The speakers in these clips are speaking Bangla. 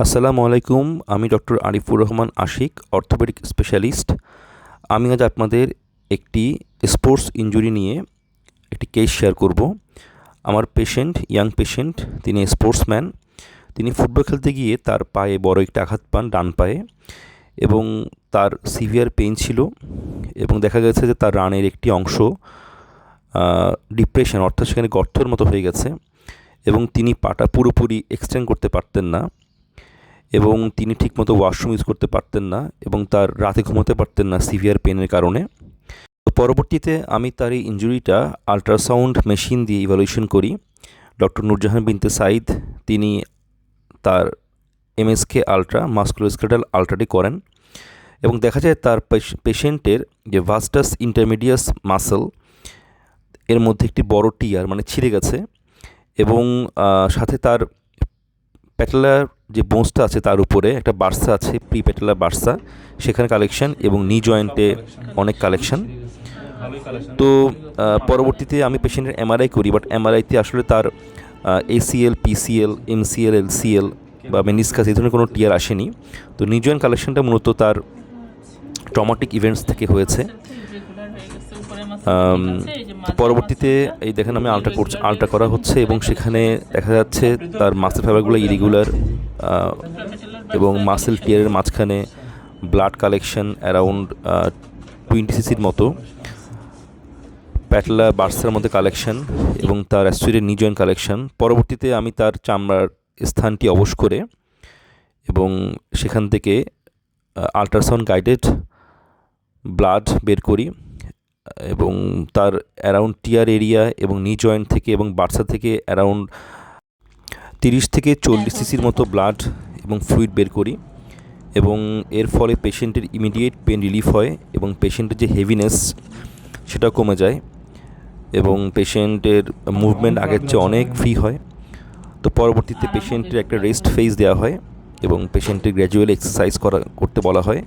আসসালামু আলাইকুম। আমি doctor Arifur Rahman Ashik, orthopedic specialist. আমি আজ আপনাদের একটি স্পোর্টস ইনজুরি নিয়ে একটি কেস শেয়ার করব। আমার পেশেন্ট, ইয়াং পেশেন্ট, তিনি স্পোর্টসম্যান। তিনি ফুটবল খেলতে গিয়ে তার পায়ে বড় একটি আঘাত পান, ডান পায়ে, এবং তার সিভিয়ার পেইন ছিল, এবং দেখা গেছে যে তার রানের একটি অংশ ডিপ্রেশন, অর্থাৎ সেখানে গর্তের মতো হয়ে গেছে, এবং তিনি পাটা পুরোপুরি এক্সটেন্ড করতে পারতেন না, এবং তিনি ঠিকমতো ওয়াশরুম ইউজ করতে পারতেন না, এবং তার রাতে ঘুমোতে পারতেন না সিভিয়ার পেনের কারণে। তো পরবর্তীতে আমি তার এই ইনজুরিটা আল্ট্রাসাউন্ড মেশিন দিয়ে ইভ্যালুয়েশন করি। ডক্টর নূরজাহান বিনতে সাইদ তিনি তার এমএসকে আলট্রা, মাস্কুলোস্কেলেটাল আলট্রাটি করেন, এবং দেখা যায় তার পেশেন্টের যে ভাস্টাস ইন্টারমিডিয়াস মাসল এর মধ্যে একটি বড় টিয়ার মানে ছিঁড়ে গেছে, এবং সাথে তার প্যাটেলার যে বোনসটা আছে তার উপরে একটা বার্সা আছে, প্রি প্যাটেলার বার্সা, সেখানে কালেকশন, এবং নি জয়েন্টে অনেক কালেকশন। তো পরবর্তীতে আমি পেশেন্টের এমআরআই করি, বাট এমআরআইতে আসলে তার এসিএল, পিসিএল, এমসিএল, এলসিএল বা মেনিসকাস এই ধরনের কোনো টিয়ার আসেনি। তো নি জয়েন্ট কালেকশনটা মূলত তার ট্রমাটিক ইভেন্টস থেকে হয়েছে। তো পরবর্তীতে এই দেখেন আমি আলট্রা করা হচ্ছে, এবং সেখানে দেখা যাচ্ছে তার মাসেল ফাইবারগুলো ইরেগুলার, এবং মাসেল টিয়ারের মাঝখানে ব্লাড কালেকশন অ্যারাউন্ড 20 সিসির মতো, প্যাটেলা বার্সার মধ্যে কালেকশন, এবং তার অ্যাস্ট্রিডের নি জয়েন্ট কালেকশন। পরবর্তীতে আমি তার চামড়ার স্থানটি অবশ করে এবং সেখান থেকে আল্ট্রাসাউন্ড গাইডেড ব্লাড বের করি, এবং তার অ্যারাউন্ড টিয়ার এরিয়া এবং নি জয়েন্ট থেকে এবং বার্সা থেকে অ্যারাউন্ড 30 থেকে 40 সিসির মতো ব্লাড এবং ফ্লুইড বের করি, এবং এর ফলে পেশেন্টের ইমিডিয়েট পেন রিলিফ হয়, এবং পেশেন্টের যে হেভিনেস সেটাও কমে যায়, এবং পেশেন্টের মুভমেন্ট আগের চেয়ে অনেক ফ্রি হয়। তো পরবর্তীতে পেশেন্টের একটা রেস্ট ফেজ দেওয়া হয়, এবং পেশেন্টের গ্র্যাজুয়ালি এক্সারসাইজ করতে বলা হয়,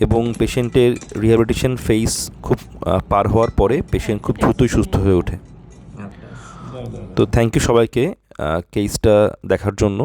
এবং পেশেন্টের রিহ্যাবিলিটেশন ফেজ খুব পার হওয়ার পরে পেশেন্ট খুব দ্রুতই সুস্থ হয়ে ওঠে। তো থ্যাংক ইউ সবাইকে কেসটা দেখার জন্য।